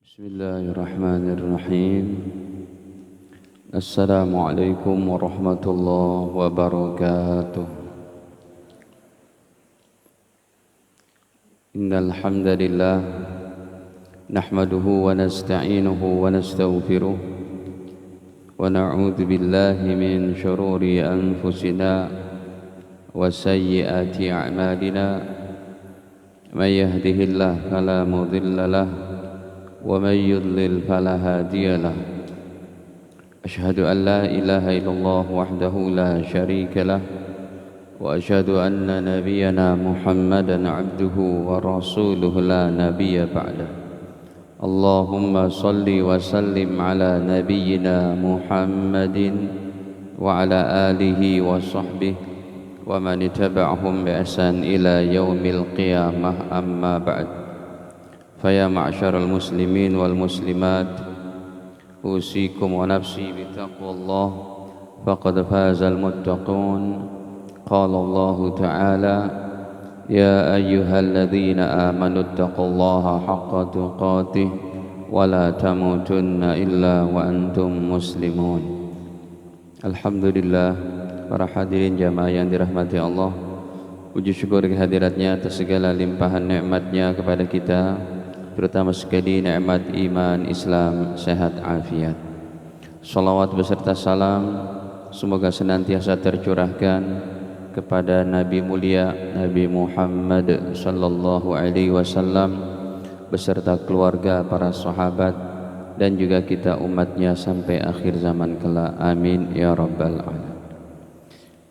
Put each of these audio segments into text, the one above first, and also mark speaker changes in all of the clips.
Speaker 1: Bismillahirrahmanirrahim. Assalamualaikum warahmatullahi wabarakatuh. Innal hamdalillah nahmaduhu wa nasta'inuhu wa nastaghfiruh wa na'udzu billahi min shururi anfusina wa sayyiati a'malina. May yahdihillahu fala mudilla lahu ومن يضلل فلا هادي له أشهد أن لا إله إلا الله وحده لا شريك له وأشهد أن نبينا محمدا عبده ورسوله لا نبي بعده اللهم صل وسلم على نبينا محمد وعلى آله وصحبه ومن تبعهم بإحسان إلى يوم القيامة أما بعد فيا معشر المسلمين والمسلمات أوصيكم ونفسي بتقوى الله فقد فاز المتقون قال الله تعالى يا أيها الذين آمنوا اتقوا الله حق تقاته ولا تموتن إلا وأنتم مسلمون. Alhamdulillah, para hadirin jamaah yang dirahmati Allah, puji syukur kehadiratnya atas segala limpahan nikmatnya kepada kita, terutama sekali nikmat iman, Islam, sehat, afiat. Salawat beserta salam semoga senantiasa tercurahkan kepada Nabi mulia Nabi Muhammad sallallahu alaihi wasallam beserta keluarga, para sahabat dan juga kita umatnya sampai akhir zaman kelak. Amin ya rabbal alamin.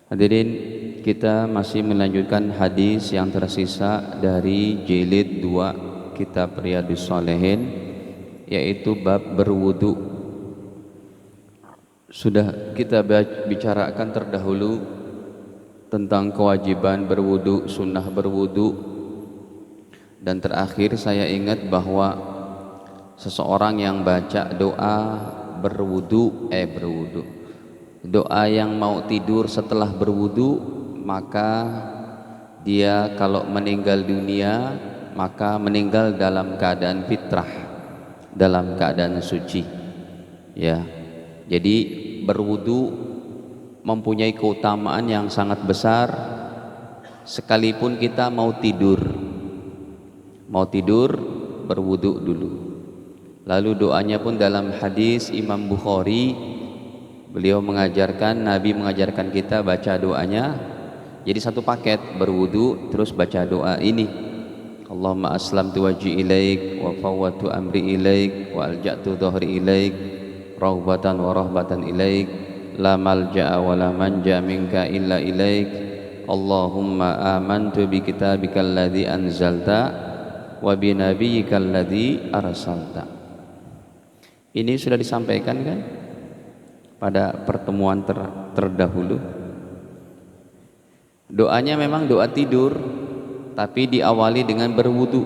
Speaker 1: Hadirin, kita masih melanjutkan hadis yang tersisa dari jilid 2 kitab Riyadhus Shalihin, yaitu bab berwudu. Sudah kita bicarakan terdahulu tentang kewajiban berwudu, sunnah berwudu, dan terakhir saya ingat bahwa seseorang yang baca doa berwudu, doa yang mau tidur setelah berwudu, maka dia kalau meninggal dunia maka meninggal dalam keadaan fitrah, dalam keadaan suci. Ya, jadi berwudu mempunyai keutamaan yang sangat besar. Sekalipun kita mau tidur berwudu dulu. Lalu doanya pun dalam hadis Imam Bukhari, beliau mengajarkan, Nabi mengajarkan kita baca doanya. Jadi satu paket, berwudu terus baca doa ini. Allahumma aslamtu wajhi ilaik wa fawwadtu amri ilaik wa alja'tu dhahri ilaik raghbatan wa rahbatan ilaik la malja'a wa la manja minka illa ilaik Allahumma amantu bi kitabikal ladzi anzalta wa bi nabiyyikal ladzi arsalta. Ini sudah disampaikan kan pada pertemuan terdahulu. Doanya memang doa tidur, tapi diawali dengan berwudu.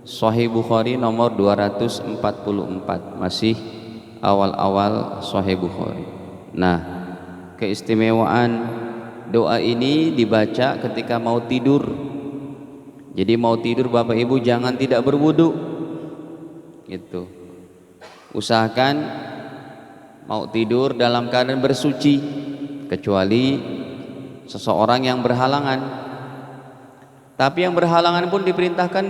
Speaker 1: Sahih Bukhari nomor 244, masih awal-awal Sahih Bukhari. Nah, keistimewaan doa ini dibaca ketika mau tidur. Jadi mau tidur Bapak Ibu jangan tidak berwudu, gitu. Usahakan mau tidur dalam keadaan bersuci, kecuali seseorang yang berhalangan. Tapi yang berhalangan pun diperintahkan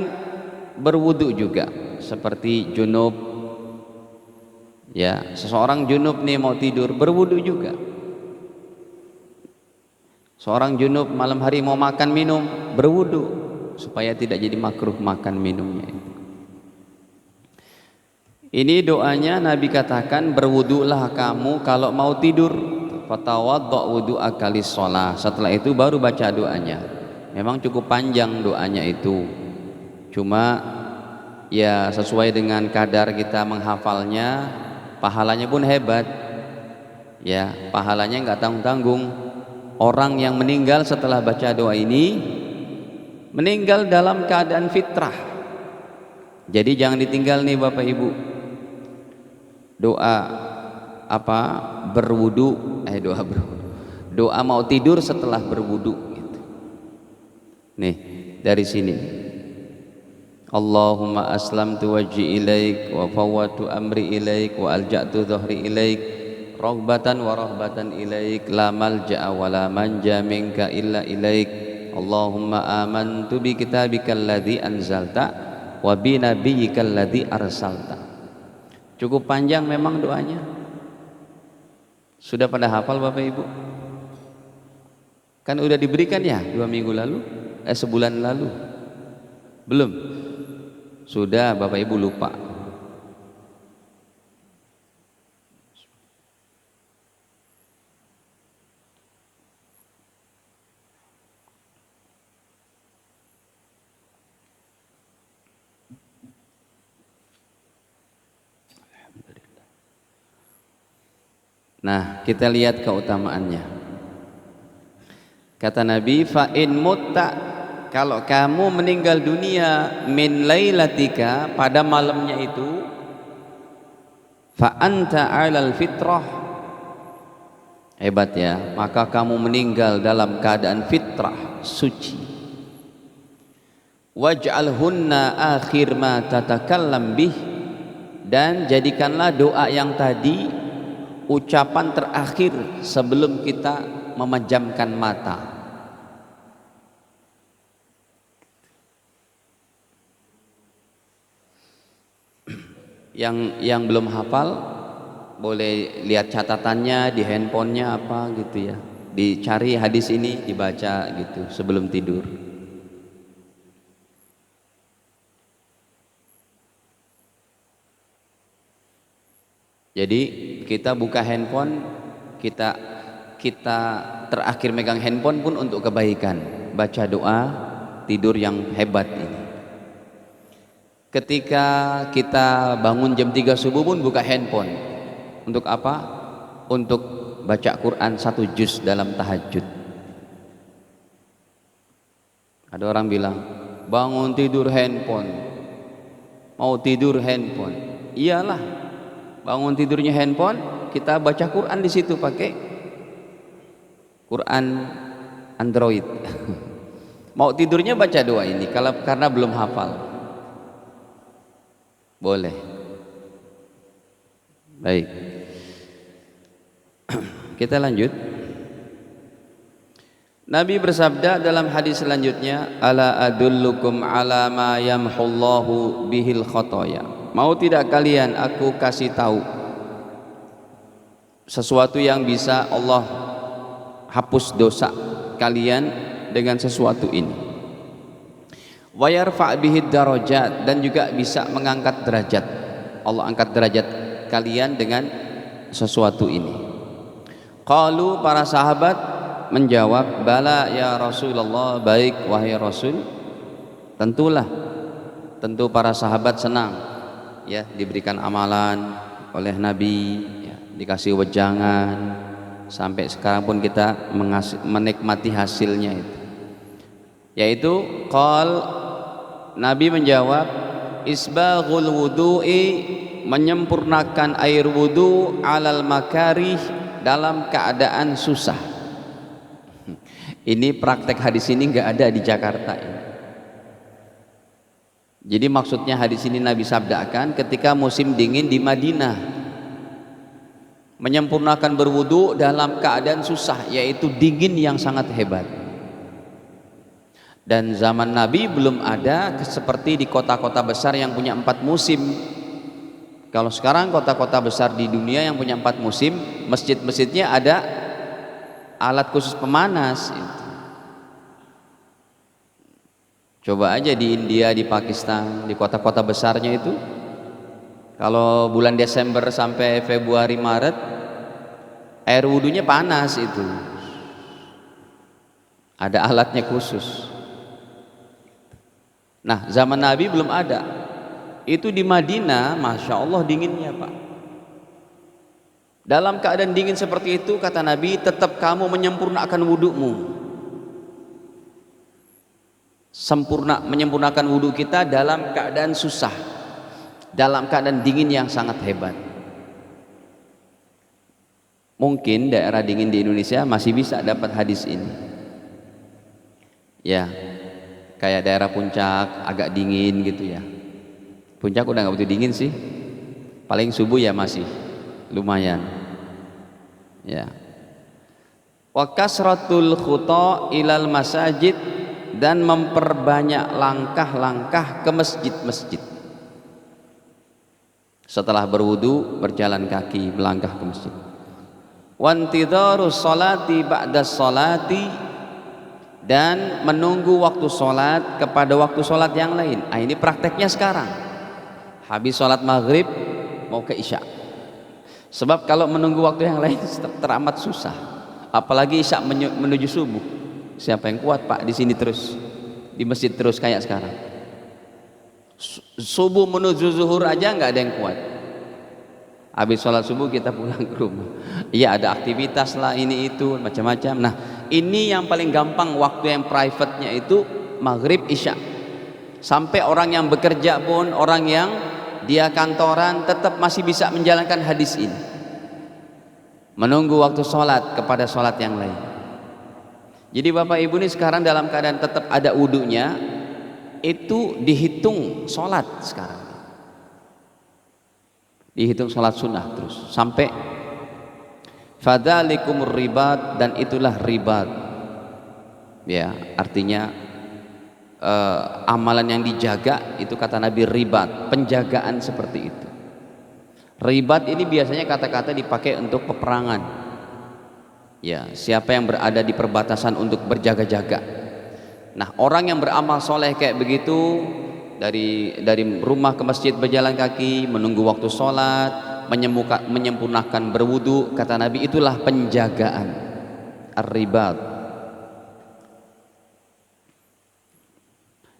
Speaker 1: berwudu juga, seperti junub. Ya, seseorang junub nih mau tidur, berwudu juga. Seorang junub malam hari mau makan minum, berwudu supaya tidak jadi makruh makan minumnya. Ini doanya Nabi katakan, berwudulah kamu kalau mau tidur. Fatawaddo wudu'aka lis-shalah. Setelah itu baru baca doanya. Memang cukup panjang doanya itu, cuma ya sesuai dengan kadar kita menghafalnya, pahalanya pun hebat. Ya, pahalanya nggak tanggung-tanggung. Orang yang meninggal setelah baca doa ini meninggal dalam keadaan fitrah. Jadi jangan ditinggal nih Bapak Ibu. Doa apa? Doa mau tidur setelah berwudu. Nih, dari sini Allahumma aslamtu wajhi ilaik wa fawwatu amri ilaik wa alja'tu dhahri ilaik raghbatan wa rahbatan ilaik la malja'a wa la manja minka illa ilaik. Allahumma amantu bi kitabikal ladzi anzalta wa bi nabiyyikal ladzi arsalta. Cukup panjang memang doanya. Sudah pada hafal Bapak Ibu? Kan udah diberikan ya 2 minggu lalu, sebulan lalu. Belum? Sudah Bapak Ibu lupa. Nah, kita lihat keutamaannya. Kata Nabi, fa in mutta, kalau kamu meninggal dunia min lailatika, pada malamnya itu, fa anta 'alal fitrah. Hebat ya, maka kamu meninggal dalam keadaan fitrah, suci. Waj'alhunna akhir ma tatakallam bih, dan jadikanlah doa yang tadi ucapan terakhir sebelum kita memejamkan mata. Yang belum hafal boleh lihat catatannya di handphonenya apa gitu ya, dicari hadis ini dibaca gitu sebelum tidur. Jadi kita buka handphone, kita terakhir megang handphone pun untuk kebaikan, baca doa tidur yang hebat ini. Ketika kita bangun jam 3 subuh pun buka handphone. Untuk apa? Untuk baca Quran 1 juz dalam tahajud. Ada orang bilang, bangun tidur handphone, mau tidur handphone. Iyalah, bangun tidurnya handphone, kita baca Quran di situ pakai Quran Android. Mau tidurnya baca doa ini, karena belum hafal. Boleh. Baik. Kita lanjut. Nabi bersabda dalam hadis selanjutnya, ala adullukum ala ma yamhullahu bihil khotoya. Mau tidak kalian aku kasih tahu sesuatu yang bisa Allah hapus dosa kalian dengan sesuatu ini. Wa yarfa' bihi darajat, dan juga bisa mengangkat derajat. Allah angkat derajat kalian dengan sesuatu ini. Qalu, para sahabat menjawab, bala ya Rasulullah, baik wahai Rasul. Tentu para sahabat senang ya diberikan amalan oleh Nabi ya, dikasih wejangan, sampai sekarang pun kita menikmati hasilnya itu. Yaitu Nabi menjawab, isbaghul wudu'i, menyempurnakan air wudu, alal makarih, dalam keadaan susah. Ini praktek hadis ini nggak ada di Jakarta ini. Jadi maksudnya hadis ini Nabi sabdakan ketika musim dingin di Madinah, menyempurnakan berwudu dalam keadaan susah, yaitu dingin yang sangat hebat. Dan zaman Nabi belum ada seperti di kota-kota besar yang punya 4 musim. Kalau sekarang kota-kota besar di dunia yang punya 4 musim, masjid-masjidnya ada alat khusus pemanas. Coba aja di India, di Pakistan, di kota-kota besarnya itu, kalau bulan Desember sampai Februari Maret, air wudhunya panas itu. Ada alatnya khusus. Nah, zaman Nabi belum ada. Itu di Madinah, Masya Allah dinginnya Pak. Dalam keadaan dingin seperti itu, kata Nabi, tetap kamu menyempurnakan wudhumu. Menyempurnakan wudhu kita dalam keadaan susah, dalam keadaan dingin yang sangat hebat. Mungkin daerah dingin di Indonesia masih bisa dapat hadis ini. Ya. kayak daerah puncak agak dingin gitu ya. Puncak udah nggak begitu dingin sih, paling subuh ya masih lumayan ya. Wa kasratul khuta ilal masajid, dan memperbanyak langkah-langkah ke masjid-masjid. Setelah berwudu berjalan kaki melangkah ke masjid. Wantidharu sholati ba'da sholati, dan menunggu waktu sholat kepada waktu sholat yang lain. Ini prakteknya sekarang. Habis sholat maghrib mau ke isya. Sebab kalau menunggu waktu yang lain teramat susah. Apalagi isya menuju subuh. Siapa yang kuat Pak di sini terus, di masjid terus kayak sekarang? Subuh menuju zuhur aja nggak ada yang kuat. Habis sholat subuh kita pulang ke rumah. Iya ada aktivitas lah ini itu macam-macam. Nah ini yang paling gampang, waktu yang private-nya itu maghrib isya. Sampai orang yang bekerja pun, orang yang dia kantoran tetap masih bisa menjalankan hadis ini. Menunggu waktu sholat kepada sholat yang lain. Jadi Bapak Ibu ini sekarang dalam keadaan tetap ada wudunya, itu dihitung sholat sekarang. Dihitung sholat sunnah terus sampai fadzalikumur ribat, dan itulah ribat ya, artinya amalan yang dijaga itu kata Nabi ribat, penjagaan seperti itu. Ribat ini biasanya kata-kata dipakai untuk peperangan ya, siapa yang berada di perbatasan untuk berjaga-jaga. Nah orang yang beramal soleh kayak begitu, dari rumah ke masjid berjalan kaki, menunggu waktu sholat, menyempurnakan berwudu, kata Nabi itulah penjagaan, ar-ribat.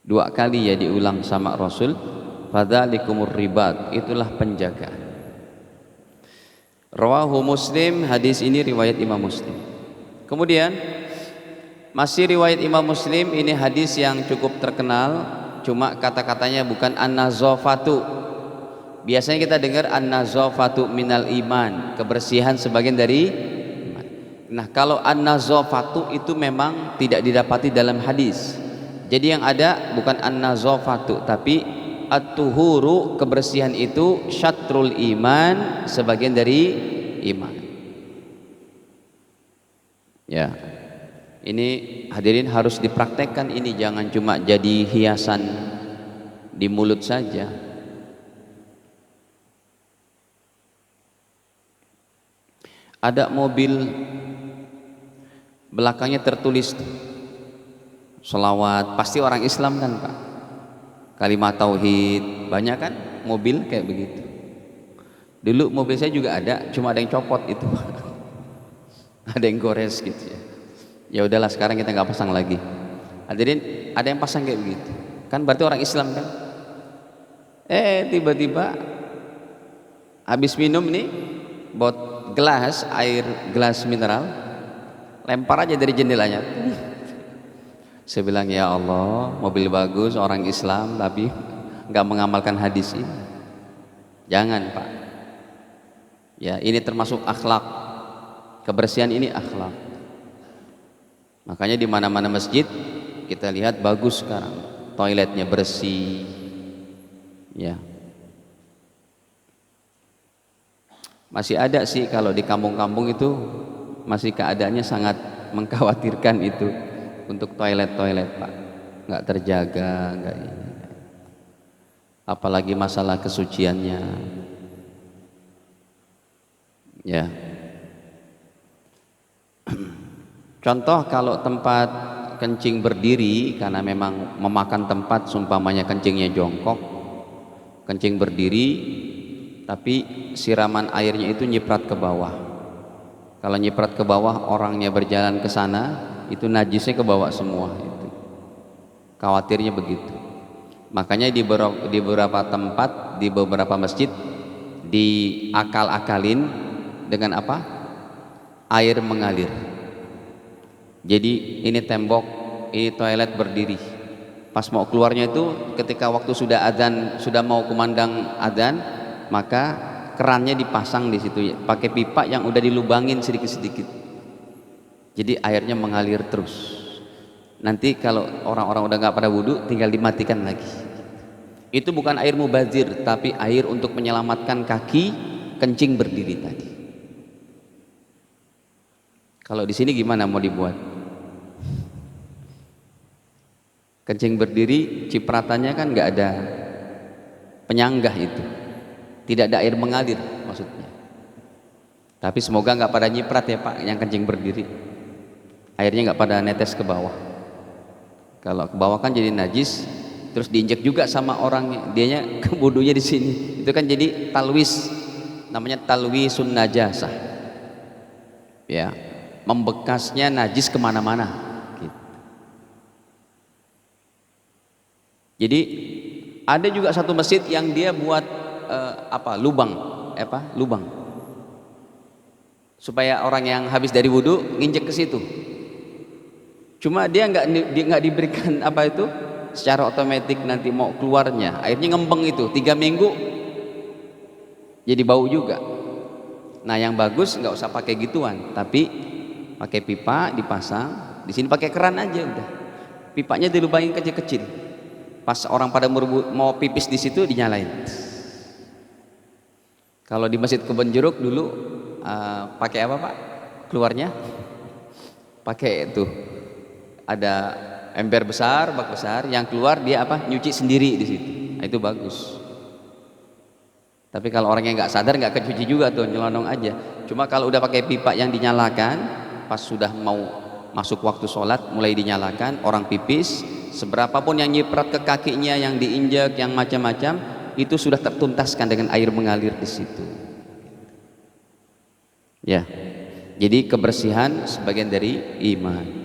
Speaker 1: 2 kali ya diulang sama Rasul, fadzalikumur ribat, itulah penjagaan. Rawahu Muslim, hadis ini riwayat Imam Muslim. Kemudian masih riwayat Imam Muslim, ini hadis yang cukup terkenal. Cuma kata-katanya bukan an-nazafatu. Biasanya kita dengar an-nazafatu minal iman, kebersihan sebagian dari iman. Nah kalau an-nazafatu itu memang tidak didapati dalam hadis. Jadi yang ada bukan an-nazafatu, tapi at-tuhuru, kebersihan itu syatrul iman, sebagian dari iman ya. Ini hadirin harus dipraktekkan ini, jangan cuma jadi hiasan di mulut saja. Ada mobil belakangnya tertulis selawat, pasti orang Islam kan Pak, kalimat tauhid, banyak kan mobil kayak begitu. Dulu mobil saya juga ada, cuma ada yang copot itu ada yang gores gitu ya. Ya udahlah sekarang kita nggak pasang lagi. Hadirin ada yang pasang kayak begitu kan, berarti orang Islam kan. Tiba-tiba habis minum nih gelas air, gelas mineral, lempar aja dari jendelanya. Saya bilang ya Allah, mobil bagus, orang Islam, tapi nggak mengamalkan hadis ini. Jangan Pak ya, ini termasuk akhlak, kebersihan ini akhlak. Makanya di mana-mana masjid kita lihat bagus sekarang, toiletnya bersih ya. Masih ada sih kalau di kampung-kampung itu masih keadaannya sangat mengkhawatirkan itu untuk toilet-toilet Pak, nggak terjaga, nggak ini. Apalagi masalah kesuciannya ya. Contoh kalau tempat kencing berdiri, karena memang memakan tempat, sumpamanya kencingnya jongkok, kencing berdiri, tapi siraman airnya itu nyiprat ke bawah. Kalau nyiprat ke bawah, orangnya berjalan ke sana, itu najisnya ke bawah semua. Itu khawatirnya begitu. Makanya di beberapa tempat, di beberapa masjid diakal-akalin dengan apa? Air mengalir. Jadi ini tembok, ini toilet berdiri. Pas mau keluarnya itu ketika waktu sudah adzan, sudah mau kumandang adzan, maka kerannya dipasang di situ pakai pipa yang udah dilubangin sedikit-sedikit. Jadi airnya mengalir terus. Nanti kalau orang-orang udah nggak pada wudhu, tinggal dimatikan lagi. Itu bukan air mubazir, tapi air untuk menyelamatkan kaki kencing berdiri tadi. Kalau di sini gimana mau dibuat? Kencing berdiri, cipratannya kan nggak ada penyanggah itu, tidak ada air mengalir maksudnya. Tapi semoga nggak pada nyiprat ya Pak, yang kencing berdiri, airnya nggak pada netes ke bawah. Kalau ke bawah kan jadi najis, terus diinjek juga sama orangnya, dianya wudunya di sini, itu kan jadi talwis, namanya talwisun najasah, ya, membekasnya najis kemana-mana. Gitu. Jadi ada juga satu masjid yang dia buat lubang supaya orang yang habis dari wudhu nginjek ke situ. Cuma dia nggak diberikan secara otomatis, nanti mau keluarnya airnya ngembeng itu 3 minggu jadi bau juga. Nah yang bagus nggak usah pakai gituan, tapi pakai pipa dipasang di sini, pakai keran aja udah, pipanya dilubangin kecil-kecil, pas orang pada mau pipis di situ dinyalain. Kalau di Masjid Kebon Jeruk dulu pakai apa Pak keluarnya? Pakai itu ada ember besar, bak besar, yang keluar dia nyuci sendiri di situ. Nah, itu bagus. Tapi kalau orang yang nggak sadar nggak kecuci juga tuh, nyelonong aja. Cuma kalau udah pakai pipa yang dinyalakan, pas sudah mau masuk waktu sholat mulai dinyalakan, orang pipis, seberapapun yang nyiprat ke kakinya, yang diinjak, yang macam-macam, itu sudah tertuntaskan dengan air mengalir di situ. Ya, jadi kebersihan sebagian dari iman.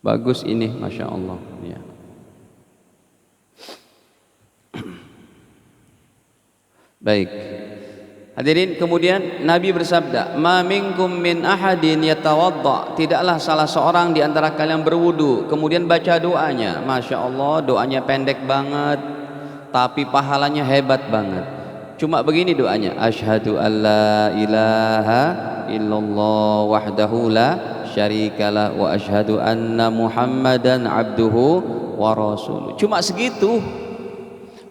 Speaker 1: Bagus ini, masya Allah. Ya. Baik. Hadirin, kemudian Nabi bersabda, "Ma minkum min ahadin yatawadda." Tidaklah salah seorang di antara kalian berwudu kemudian baca doanya. Masya Allah, doanya pendek banget, tapi pahalanya hebat banget. Cuma begini doanya, asyhadu alla ilaha illallah wahdahu la syarikalah wa asyhadu anna muhammadan abduhu wa rasuluh. Cuma segitu.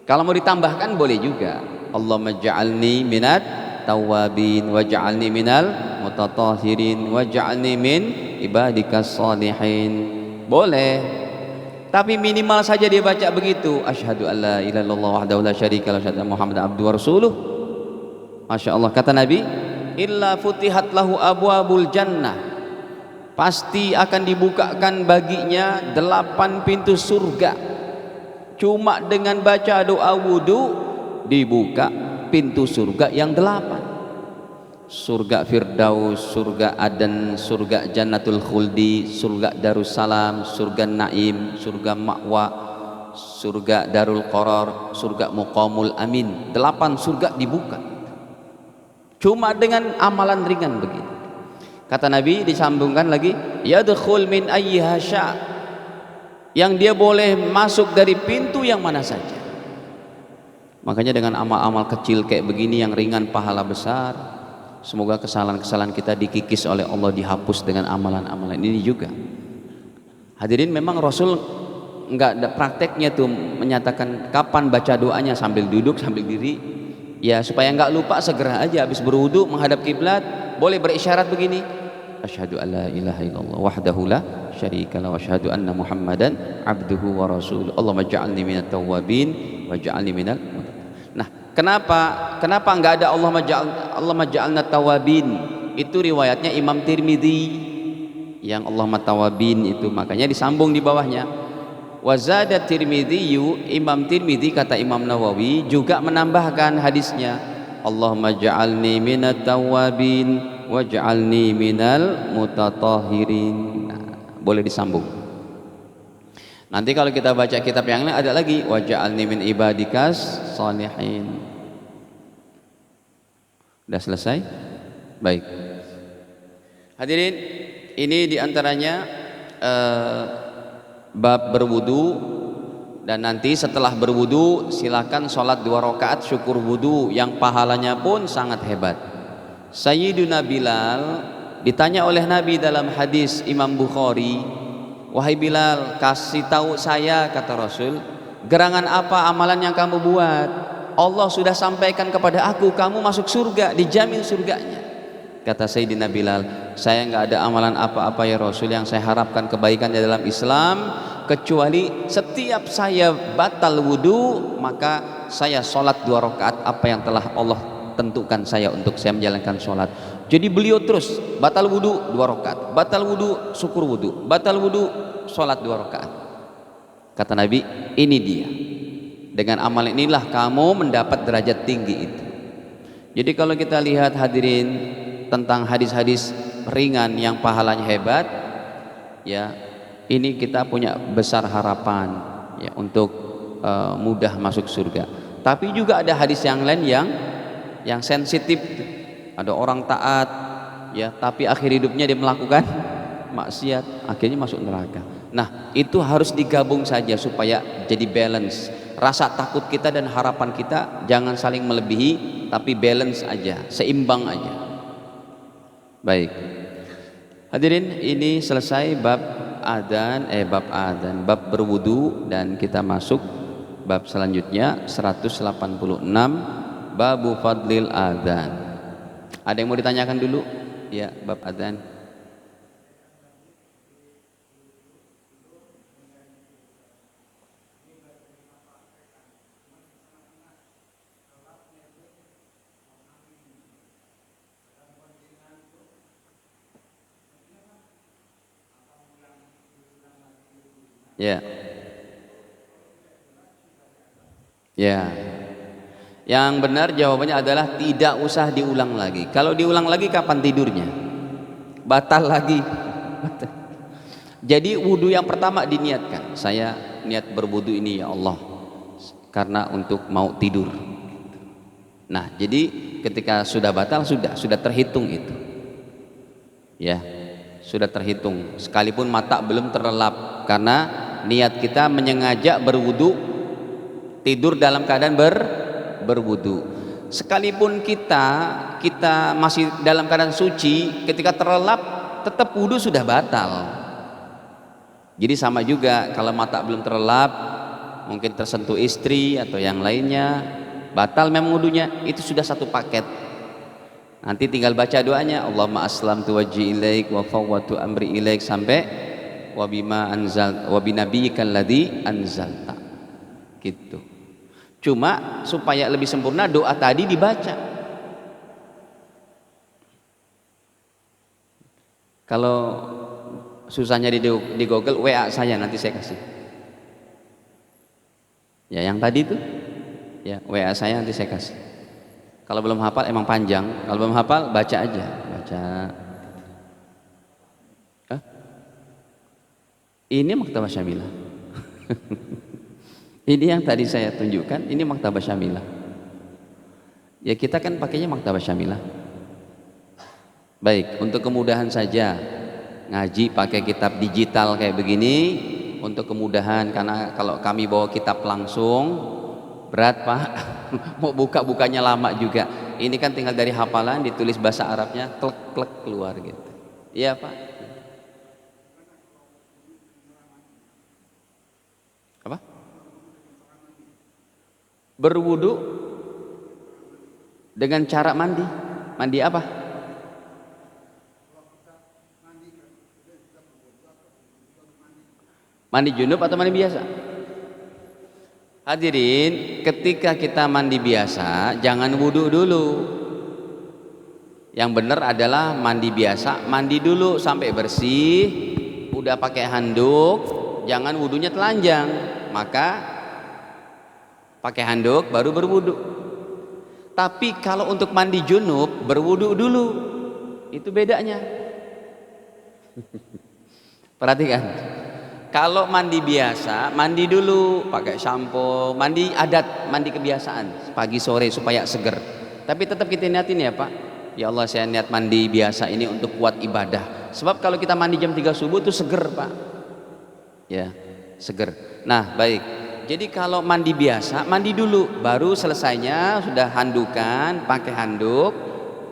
Speaker 1: Kalau mau ditambahkan boleh juga. Allahumma ja'alni minat tawabin wa ja'alni minal mutatahirin wa ja'alni min ibadikas salihin. Boleh. Tapi minimal saja dia baca begitu, asyhadu alla ilaha illallah wahdahu la syarikalah wa asyhadu anna muhammadan abduhu wa rasuluh. Masya Allah, kata Nabi, illa futihat lahu abwabul jannah, pasti akan dibukakan baginya 8 pintu surga. Cuma dengan baca doa wudu dibuka pintu surga yang 8. Surga Firdaus, surga Aden, surga Jannatul Khuldi, surga Darussalam, surga Naim, surga Ma'wa, surga Darul Qarar, surga Muqamul Amin. 8 surga dibuka cuma dengan amalan ringan begini. Kata Nabi, disambungkan lagi, yadkhul min ayyiha sya', yang dia boleh masuk dari pintu yang mana saja. Makanya dengan amal-amal kecil kayak begini yang ringan pahala besar. Semoga kesalahan-kesalahan kita dikikis oleh Allah, dihapus dengan amalan-amalan ini juga. Hadirin, memang Rasul nggak ada prakteknya tuh menyatakan kapan baca doanya, sambil duduk, sambil diri. Ya supaya nggak lupa, segera aja habis berwudu menghadap kiblat, boleh berisyarat begini, asyhadu alla ilaha illallah wahdahu la syarikalah wa asyhadu anna muhammadan abduhu wa rasuluh. Allahumma ja'alni minat tawwabin wa ja'alni minal. Nah, kenapa enggak ada Allahumma ja'alna tawabin? Itu riwayatnya Imam Tirmidzi yang Allahumma tawabin itu, makanya disambung di bawahnya. Wa zada Tirmidzi, Imam Tirmidzi kata Imam Nawawi juga menambahkan hadisnya, Allahumma ja'alni minat tawabin wa ja'alni minal mutatahhirin. Nah, boleh disambung. Nanti kalau kita baca kitab yang lain ada lagi, wa ja'alni min ibadikas salihin. Sudah selesai? Baik. Hadirin, ini diantaranya bab berwudu. Dan nanti setelah berwudu silakan sholat 2 rakaat syukur wudu yang pahalanya pun sangat hebat. Sayyiduna Bilal ditanya oleh Nabi dalam hadis Imam Bukhari, Wahai Bilal, kasih tahu saya, kata Rasul, gerangan apa amalan yang kamu buat? Allah sudah sampaikan kepada aku, kamu masuk surga, dijamin surganya. Kata Sayyidina Bilal, saya nggak ada amalan apa-apa ya Rasul yang saya harapkan kebaikan di dalam Islam, kecuali setiap saya batal wudu maka saya sholat 2 rakaat apa yang telah Allah tentukan saya untuk saya menjalankan sholat. Jadi beliau terus batal wudu 2 rakaat, batal wudu syukur wudu, batal wudu sholat 2 rakaat. Kata Nabi, ini dia, dengan amal inilah kamu mendapat derajat tinggi itu. Jadi kalau kita lihat hadirin tentang hadis-hadis ringan yang pahalanya hebat, ya ini kita punya besar harapan ya untuk mudah masuk surga. Tapi juga ada hadis yang lain yang sensitif. Ada orang taat ya, tapi akhir hidupnya dia melakukan maksiat, akhirnya masuk neraka. Nah, itu harus digabung saja supaya jadi balance. Rasa takut kita dan harapan kita jangan saling melebihi, tapi balance aja, seimbang aja. Baik. Hadirin, ini selesai bab bab berwudu, dan kita masuk bab selanjutnya 186, babu fadlil adzan. Ada yang mau ditanyakan dulu? Ya, bab adzan. Ya. Ya. Yang benar jawabannya adalah tidak usah diulang lagi. Kalau diulang lagi kapan tidurnya? Batal lagi. Jadi wudu yang pertama diniatkan. Saya niat berwudu ini ya Allah karena untuk mau tidur. Nah, jadi ketika sudah batal sudah terhitung itu. Ya, sudah terhitung. Sekalipun mata belum terlelap, karena niat kita menyengaja berwudu, tidur dalam keadaan berwudu. Sekalipun kita masih dalam keadaan suci, ketika terlelap tetap wudu sudah batal. Jadi sama juga kalau mata belum terlelap, mungkin tersentuh istri atau yang lainnya, batal memang wudunya, itu sudah satu paket. Nanti tinggal baca doanya, Allahumma aslamtu wajhi ilaik wa fawwatu amri ilaik, sampai wa bima anzal wa binabiyyikal ladzi anzalta. Gitu. Cuma supaya lebih sempurna doa tadi dibaca. Kalau susahnya di Google, WA saya nanti saya kasih. Ya yang tadi itu, ya WA saya nanti saya kasih. Kalau belum hafal emang panjang, kalau belum hafal baca aja, baca. Ini Maktabah Syamilah. Ini yang tadi saya tunjukkan, ini Maktabah Syamilah. Ya kita kan pakainya Maktabah Syamilah. Baik, untuk kemudahan saja ngaji pakai kitab digital kayak begini, untuk kemudahan, karena kalau kami bawa kitab langsung berat Pak. Mau bukanya lama juga. Ini kan tinggal dari hafalan ditulis bahasa Arabnya, klek keluar gitu. Iya Pak. Apa? Berwudu dengan cara mandi. Mandi apa? Mandi junub atau mandi biasa? Hadirin, ketika kita mandi biasa jangan wudu dulu. Yang benar adalah mandi biasa, mandi dulu sampai bersih, udah pakai handuk, jangan wudunya telanjang. Maka pakai handuk baru berwudu. Tapi kalau untuk mandi junub berwudu dulu, itu bedanya. Perhatikan. Kalau mandi biasa, mandi dulu pakai sampo, mandi adat, mandi kebiasaan, pagi sore supaya seger. Tapi tetap kita niatin ya Pak, ya Allah saya niat mandi biasa ini untuk kuat ibadah. Sebab kalau kita mandi jam 3 subuh itu seger Pak. Ya, seger. Nah baik, jadi kalau mandi biasa, mandi dulu, baru selesainya sudah handukan, pakai handuk,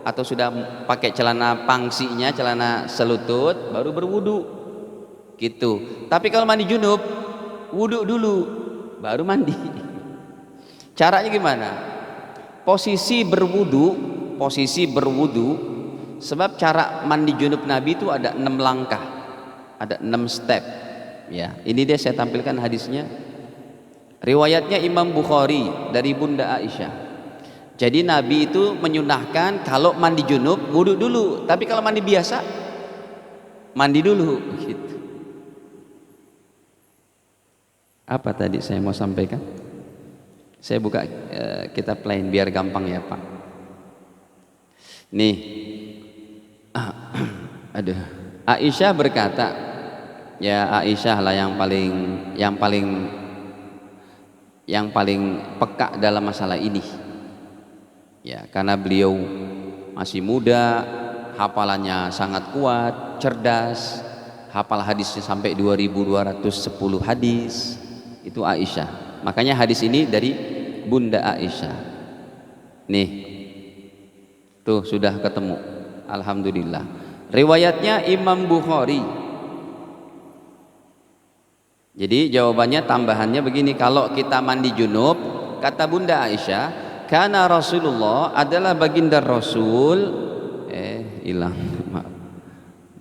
Speaker 1: atau sudah pakai celana pangsinya, celana selutut, baru berwudu. gitu. Tapi kalau mandi junub, wudhu dulu baru mandi. Caranya gimana? Posisi berwudhu, sebab cara mandi junub Nabi itu ada 6 langkah, ada 6 step. Ya, ini dia saya tampilkan hadisnya. Riwayatnya Imam Bukhari dari Bunda Aisyah. Jadi Nabi itu menyunahkan kalau mandi junub wudhu dulu, tapi kalau mandi biasa mandi dulu gitu. Apa tadi saya mau sampaikan? Saya buka kitab lain biar gampang ya Pak. Nih, aduh, Aisyah berkata, ya Aisyah lah yang paling peka dalam masalah ini. Ya, karena beliau masih muda, hafalannya sangat kuat, cerdas, hafal hadisnya sampai 2210 hadis. Itu Aisyah. Makanya hadis ini dari Bunda Aisyah. Nih, tuh sudah ketemu. Alhamdulillah. Riwayatnya Imam Bukhari. Jadi jawabannya tambahannya begini, kalau kita mandi junub, kata Bunda Aisyah, karena Rasulullah adalah baginda Rasul. Hilang, maaf.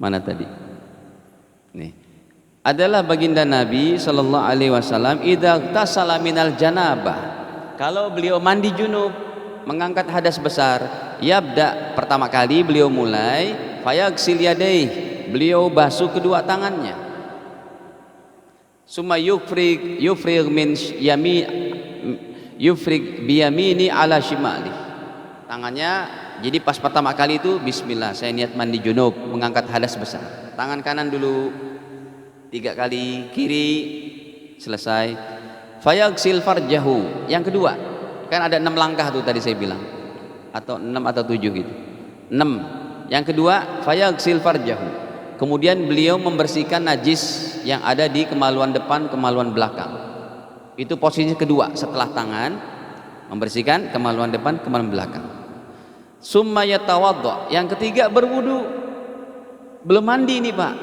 Speaker 1: Mana tadi? Nih. Adalah baginda Nabi sallallahu alaihi wasallam idza tasala minal janabah. Kalau beliau mandi junub, mengangkat hadas besar, yabda, pertama kali beliau mulai fayaghsil yadaih, beliau basuh kedua tangannya. Summa yufrig biyamini ala shimali. Tangannya, jadi pas pertama kali itu bismillah, saya niat mandi junub, mengangkat hadas besar. Tangan kanan dulu 3 kali, kiri, selesai. Fayaghsil farjahu. Yang kedua, kan ada 6 langkah tuh tadi saya bilang, atau 6 atau 7 gitu. 6. Yang kedua, fayaghsil farjahu. Kemudian beliau membersihkan najis yang ada di kemaluan depan, kemaluan belakang. Itu posisi kedua setelah tangan, membersihkan kemaluan depan, kemaluan belakang. Summa yatawaddo. Yang ketiga berwudu. Belum mandi nih Pak,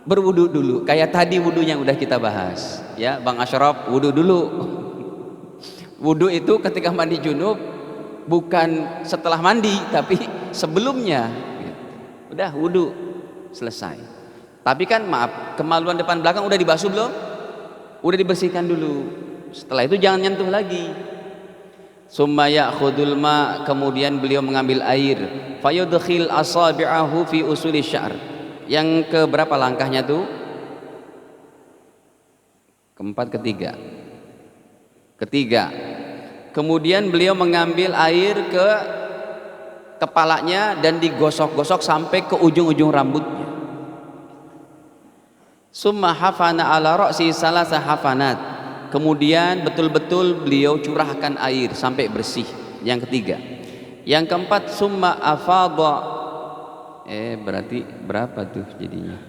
Speaker 1: berwudu dulu. Kayak tadi wudu yang udah kita bahas, ya Bang Ashraf, wudu dulu. Wudu itu ketika mandi junub, bukan setelah mandi, tapi sebelumnya. Udah wudu, selesai. Tapi kan maaf, kemaluan depan belakang udah dibasuh belum? Udah dibersihkan dulu. Setelah itu jangan nyentuh lagi. Summa ya'khudul ma, kemudian beliau mengambil air, fayudkhil asabi'ahu fi usuli sya'r. Yang ke berapa langkahnya tuh? Keempat, ketiga. Kemudian beliau mengambil air ke kepalanya dan digosok-gosok sampai ke ujung-ujung rambutnya. Summa hafana ala ra'si salasa hafanat. Kemudian betul-betul beliau curahkan air sampai bersih. Yang ketiga. Yang keempat, summa afadha. Berarti berapa tuh jadinya?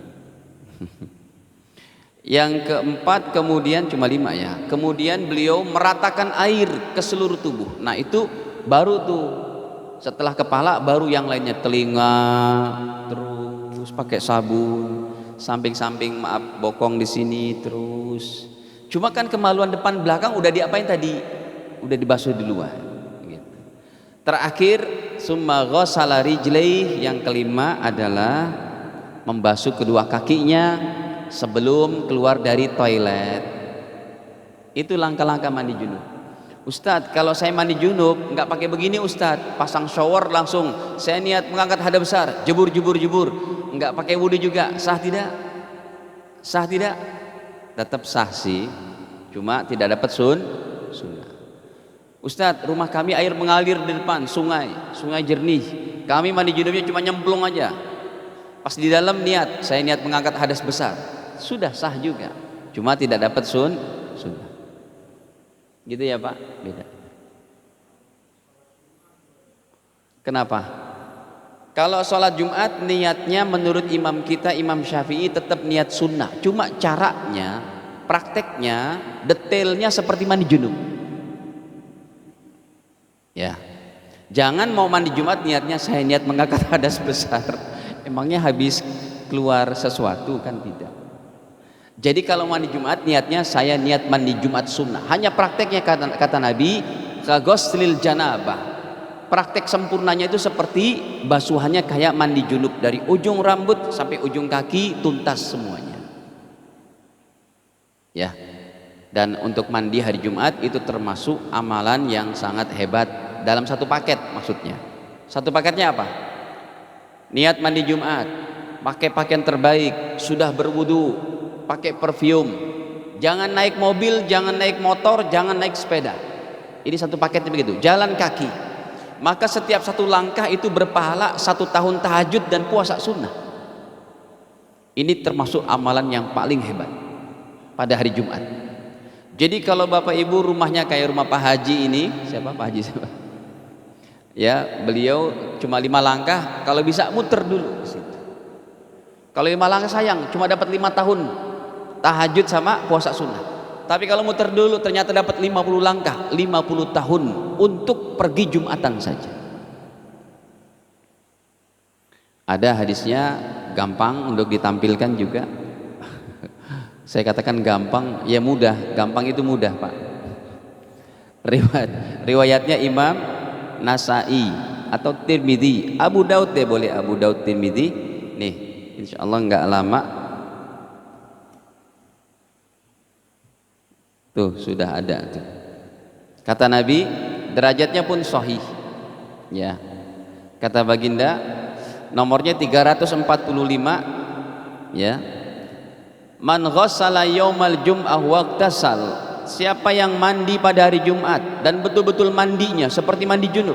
Speaker 1: Yang keempat, kemudian cuma 5 ya. Kemudian beliau meratakan air ke seluruh tubuh. Nah itu baru tuh, setelah kepala baru yang lainnya, telinga, terus pakai sabun, samping-samping maaf bokong di sini terus. Cuma kan kemaluan depan belakang udah diapain tadi? Udah dibasuh duluan. Gitu. Terakhir, summa ghassala rijlaih, yang kelima adalah membasuh kedua kakinya sebelum keluar dari toilet. Itu langkah-langkah mandi junub. Ustadz, kalau saya mandi junub nggak pakai begini Ustadz, pasang shower langsung, saya niat mengangkat hadas besar, jebur, nggak pakai wudhu juga, sah tidak? Sah tidak? Tetap sah sih, cuma tidak dapat sunnah. Ustadz, rumah kami air mengalir di depan, sungai jernih, kami mandi junubnya cuma nyemplung aja, pas di dalam niat, saya niat mengangkat hadas besar, sudah sah juga, cuma tidak dapat sunnah. Gitu ya Pak? Beda. Kenapa? Kalau sholat Jumat niatnya menurut imam kita, Imam Syafi'i, tetap niat sunnah, cuma caranya, prakteknya, detailnya seperti mandi junub. Ya, jangan mau mandi Jumat niatnya saya niat mengangkat hadas besar, emangnya habis keluar sesuatu kan? Tidak. Jadi kalau mandi Jumat niatnya saya niat mandi Jumat sunnah. Hanya prakteknya kata Nabi kaghuslil janabah. Praktek sempurnanya itu seperti basuhannya kayak mandi junub, dari ujung rambut sampai ujung kaki tuntas semuanya. Ya. Dan untuk mandi hari Jumat itu termasuk amalan yang sangat hebat dalam satu paket maksudnya. Satu paketnya apa? Niat mandi Jumat, pakai pakaian terbaik, sudah berwudu, pakai perfume, jangan naik mobil, jangan naik motor, jangan naik sepeda. Ini satu paketnya begitu. Jalan kaki, maka setiap satu langkah itu berpahala 1 tahun tahajud dan puasa sunnah. Ini termasuk amalan yang paling hebat pada hari Jumat. Jadi kalau bapak ibu rumahnya kayak rumah Pak Haji ini, siapa Pak Haji siapa? Ya, beliau cuma 5 langkah, kalau bisa muter dulu ke situ. Kalau 5 langkah sayang, cuma dapat 5 tahun tahajud sama puasa sunnah. Tapi kalau muter dulu ternyata dapat 50 langkah, 50 tahun untuk pergi Jumatan saja. Ada hadisnya, gampang untuk ditampilkan juga. Saya katakan gampang, ya mudah. Gampang itu mudah, Pak. Riwayatnya Imam Nasai atau Tirmidzi, Abu Daud deh boleh, Abu Daud Tirmidzi. Nih, insya Allah nggak lama. Tuh sudah ada tuh. Kata Nabi, derajatnya pun sahih. Ya. Kata baginda, nomornya 345. Ya. Man ghassala yaumal jum'ah waqtasal. Siapa yang mandi pada hari Jumat dan betul-betul mandinya seperti mandi junub,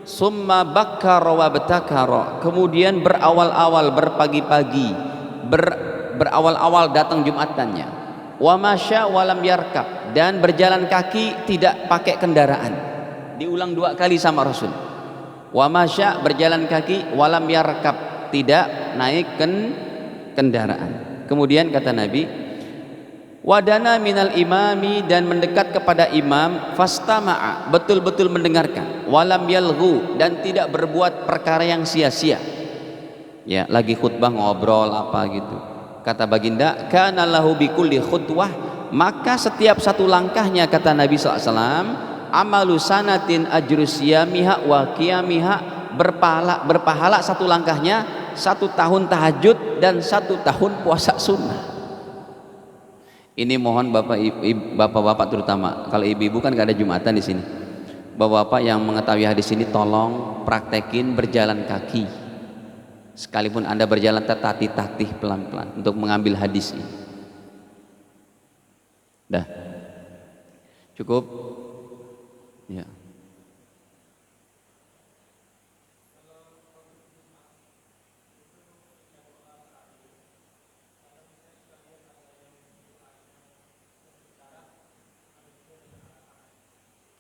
Speaker 1: summa bakkara wa batakara, kemudian berawal-awal berpagi-pagi, berawal-awal datang Jumatannya, wa masya walam yarkab, dan berjalan kaki tidak pakai kendaraan. Diulang 2 kali sama Rasul. Wa masya berjalan kaki, walam yarkab tidak naik kendaraan. Kemudian kata Nabi, wadana minal imami, dan mendekat kepada imam, fastama'a, betul-betul mendengarkan, walam yalghu, dan tidak berbuat perkara yang sia-sia. Ya, lagi khutbah ngobrol apa gitu. Kata baginda, kana lahu bikulli khutwah, maka setiap satu langkahnya, kata Nabi SAW, amalu sanatin ajru siyamiha wa qiyamiha, berpahala satu langkahnya 1 tahun tahajud dan 1 tahun puasa sunnah. Ini mohon bapak-bapak terutama, kalau ibu-ibu kan gak ada Jumatan di sini. Bapak-bapak yang mengetahui hadis ini tolong praktekin berjalan kaki. Sekalipun Anda berjalan tatih-tatih pelan-pelan untuk mengambil hadis ini. Dah. Cukup? Ya.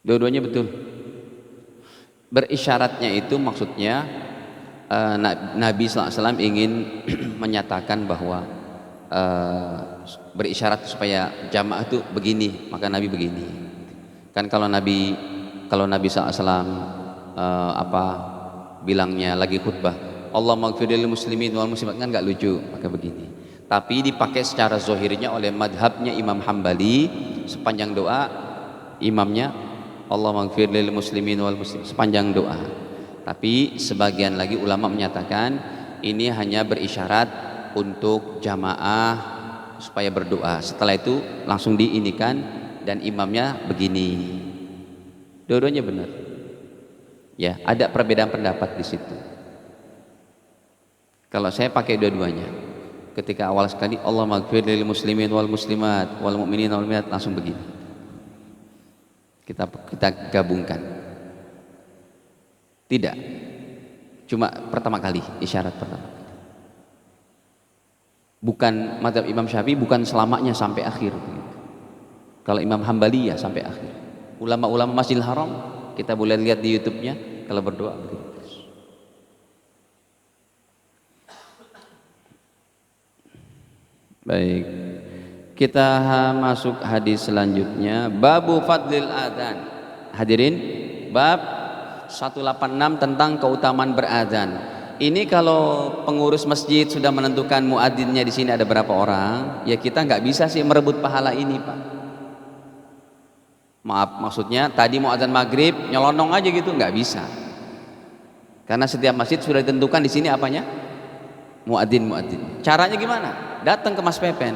Speaker 1: Dua-duanya betul. Berisyaratnya itu maksudnya Nabi SAW ingin menyatakan bahwa berisyarat supaya jamaah itu begini, maka Nabi begini. Kan kalau Nabi SAW bilangnya lagi khutbah, Allah maghfiril muslimin wal muslimat, kan nggak lucu, maka begini. Tapi dipakai secara zohirnya oleh madhabnya Imam Hambali, sepanjang doa imamnya Allah maghfir lil muslimin wal muslim, sepanjang doa. Tapi sebagian lagi ulama menyatakan ini hanya berisyarat untuk jamaah supaya berdoa. Setelah itu langsung diinikan dan imamnya begini. Dua-duanya benar. Ya, ada perbedaan pendapat di situ. Kalau saya pakai dua-duanya. Ketika awal sekali Allah maghfir lil muslimin wal muslimat wal mu'minin wal mu'minat, langsung begini. Kita gabungkan. Tidak, cuma pertama kali, isyarat pertama. Bukan mazhab Imam Syafi'i, bukan selamanya sampai akhir. Kalau Imam Hambali ya sampai akhir. Ulama-ulama Masjidil Haram kita boleh lihat di YouTube-nya kalau berdoa begitu. Baik. Kita masuk hadis selanjutnya, babu fadlil adzan. Hadirin, bab 186 tentang keutamaan berazan. ini kalau pengurus masjid sudah menentukan muadzinnya di sini ada berapa orang, ya kita nggak bisa sih merebut pahala ini, Pak. Maaf, maksudnya tadi mau azan maghrib nyelonong aja gitu, nggak bisa. Karena setiap masjid sudah ditentukan di sini apanya? Muadzin. Caranya gimana? Datang ke Mas Pepen.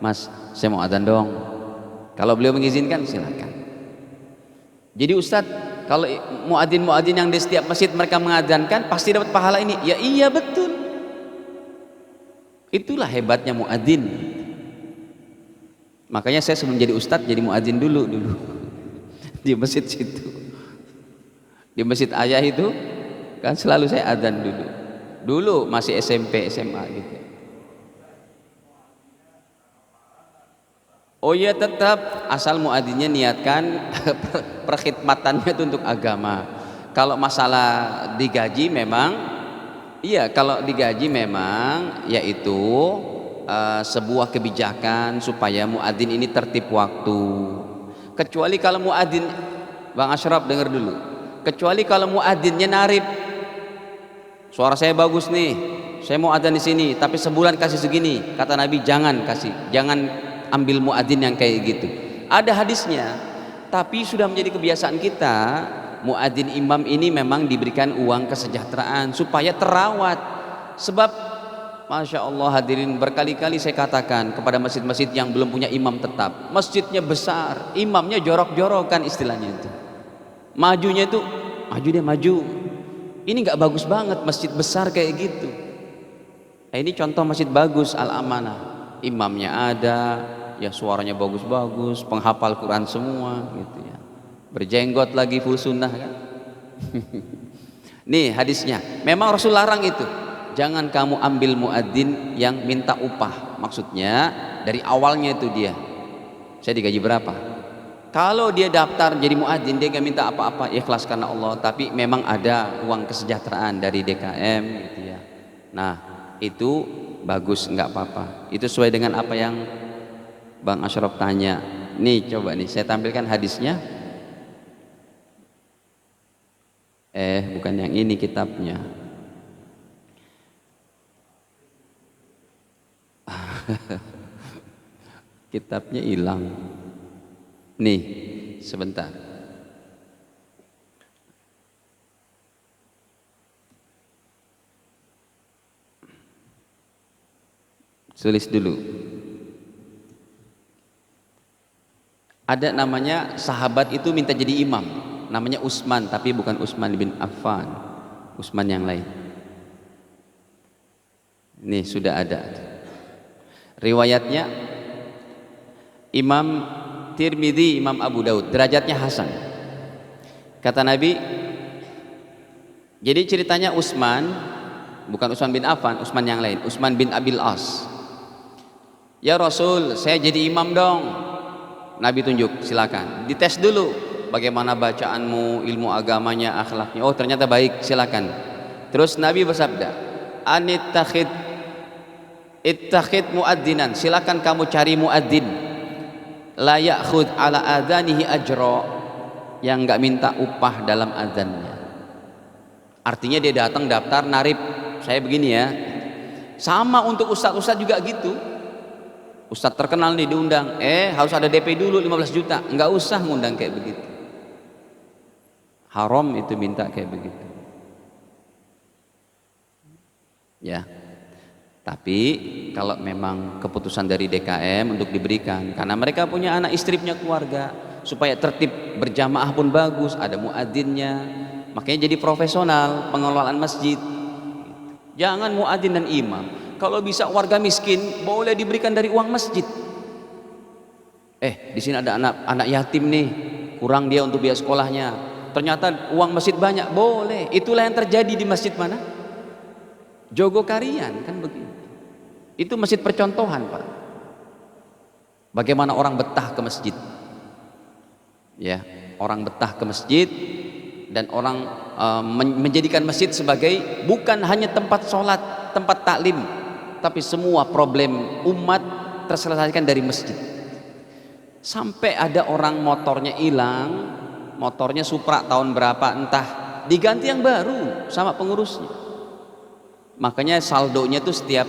Speaker 1: Mas, saya mau azan dong. Kalau beliau mengizinkan silakan. Jadi Ustadz, kalau muadzin yang di setiap masjid mereka mengadzankan pasti dapat pahala ini. Ya iya betul. Itulah hebatnya muadzin. Makanya saya sebelum jadi ustadz jadi muadzin dulu di masjid situ. Di masjid ayah itu kan selalu saya adzan dulu masih SMP SMA gitu. Oh iya, tetap asal muadzinnya niatkan perkhidmatannya itu untuk agama. Kalau masalah digaji memang iya, kalau digaji memang yaitu sebuah kebijakan supaya muadzin ini tertib waktu. Kecuali kalau muadzin, Bang Ashraf dengar dulu, kecuali kalau muadzinnya narib, suara saya bagus nih, saya mau adzan di sini, tapi sebulan kasih segini. Kata Nabi jangan kasih, jangan ambil muadzin yang kayak gitu. Ada hadisnya, tapi sudah menjadi kebiasaan kita. Muadzin imam ini memang diberikan uang kesejahteraan supaya terawat. Sebab Masya Allah hadirin, berkali-kali saya katakan kepada masjid-masjid yang belum punya imam tetap, masjidnya besar, imamnya jorok-jorokan istilahnya itu, majunya itu maju. Ini nggak bagus banget masjid besar kayak gitu. Nah, ini contoh masjid bagus Al-Amanah, imamnya ada, ya suaranya bagus-bagus, penghafal Quran semua gitu ya, berjenggot lagi, full sunnah kan. Nih hadisnya, memang Rasul larang itu, jangan kamu ambil muadzin yang minta upah. Maksudnya dari awalnya itu dia, saya digaji berapa, kalau dia daftar jadi muadzin dia nggak minta apa-apa, ikhlas karena Allah, tapi memang ada uang kesejahteraan dari DKM gitu ya. Nah itu bagus, nggak apa-apa, itu sesuai dengan apa yang Bang Ashraf tanya. Nih coba nih saya tampilkan hadisnya. Bukan yang ini kitabnya. Kitabnya hilang. Nih sebentar. Tulis dulu. Ada namanya sahabat itu minta jadi imam, namanya Utsman, tapi bukan Utsman bin Affan, Utsman yang lain. Ini sudah ada riwayatnya, Imam Tirmidzi, Imam Abu Daud, derajatnya hasan. Kata Nabi, jadi ceritanya Utsman, bukan Utsman bin Affan, Utsman yang lain, Utsman bin Abil As. Ya Rasul, saya jadi imam dong. Nabi tunjuk, silakan dites dulu bagaimana bacaanmu, ilmu agamanya, akhlaknya. Oh ternyata baik, silakan. Terus Nabi bersabda, ittakhid muadzinan, silakan kamu cari muadzin la ya'khud ala adzanihi ajra, yang enggak minta upah dalam azannya. Artinya dia datang daftar narib, saya begini ya. Sama untuk ustaz-ustaz juga gitu. Ustadz terkenal nih diundang, harus ada DP dulu 15 juta, nggak usah ngundang kayak begitu. Haram itu minta kayak begitu. Ya. Tapi kalau memang keputusan dari DKM untuk diberikan, karena mereka punya anak istri, punya keluarga, supaya tertib berjamaah pun bagus, ada muadzinnya, makanya jadi profesional pengelolaan masjid. Jangan muadzin dan imam. Kalau bisa warga miskin boleh diberikan dari uang masjid. Di sini ada anak yatim nih, kurang dia untuk biaya sekolahnya. Ternyata uang masjid banyak, boleh. Itulah yang terjadi di masjid mana? Jogokarian kan begitu. Itu masjid percontohan, Pak. Bagaimana orang betah ke masjid. Ya, orang betah ke masjid dan orang menjadikan masjid sebagai bukan hanya tempat sholat, tempat taklim, tapi semua problem umat terselesaikan dari masjid. Sampai ada orang motornya hilang, motornya Supra tahun berapa entah, diganti yang baru sama pengurusnya. Makanya saldonya tuh setiap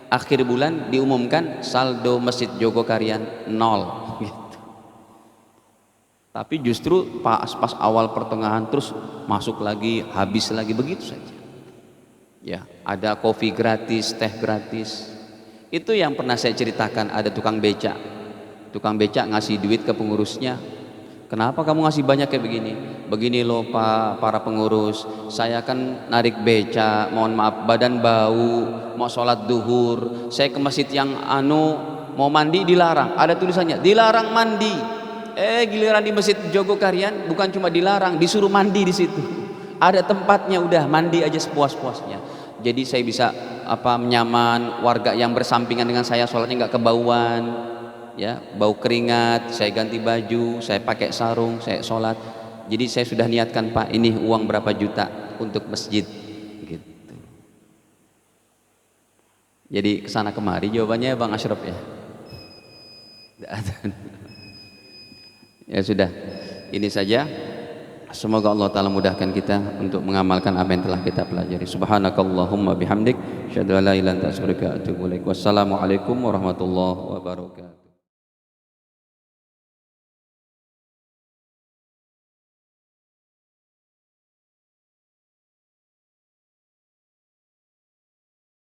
Speaker 1: akhir bulan diumumkan saldo Masjid Jogokarian 0 gitu. Tapi justru pas awal pertengahan terus masuk lagi, habis lagi, begitu saja. Ya, ada kopi gratis, teh gratis. Itu yang pernah saya ceritakan, ada tukang becak. Tukang becak ngasih duit ke pengurusnya. Kenapa kamu ngasih banyak kayak begini? Begini loh Pak, para pengurus, saya kan narik becak, mohon maaf badan bau, mau sholat duhur, saya ke masjid yang mau mandi dilarang, ada tulisannya dilarang mandi. Giliran di Masjid Jogokarian bukan cuma dilarang, disuruh mandi di situ. Ada tempatnya, udah mandi aja sepuas-puasnya. Jadi saya bisa menyaman, warga yang bersampingan dengan saya sholatnya nggak kebauan, ya, bau keringat, saya ganti baju, saya pakai sarung, saya sholat. Jadi saya sudah niatkan, Pak, ini uang berapa juta untuk masjid gitu. Jadi kesana kemari jawabannya Bang Ashraf ya. Ya sudah, ini saja. Semoga Allah Ta'ala mudahkan kita untuk mengamalkan apa yang telah kita pelajari. Subhanakallahumma bihamdik, asyhadu an la ilaha illa anta astaghfiruka wa atubu ilaik. Wassalamualaikum warahmatullahi wabarakatuh.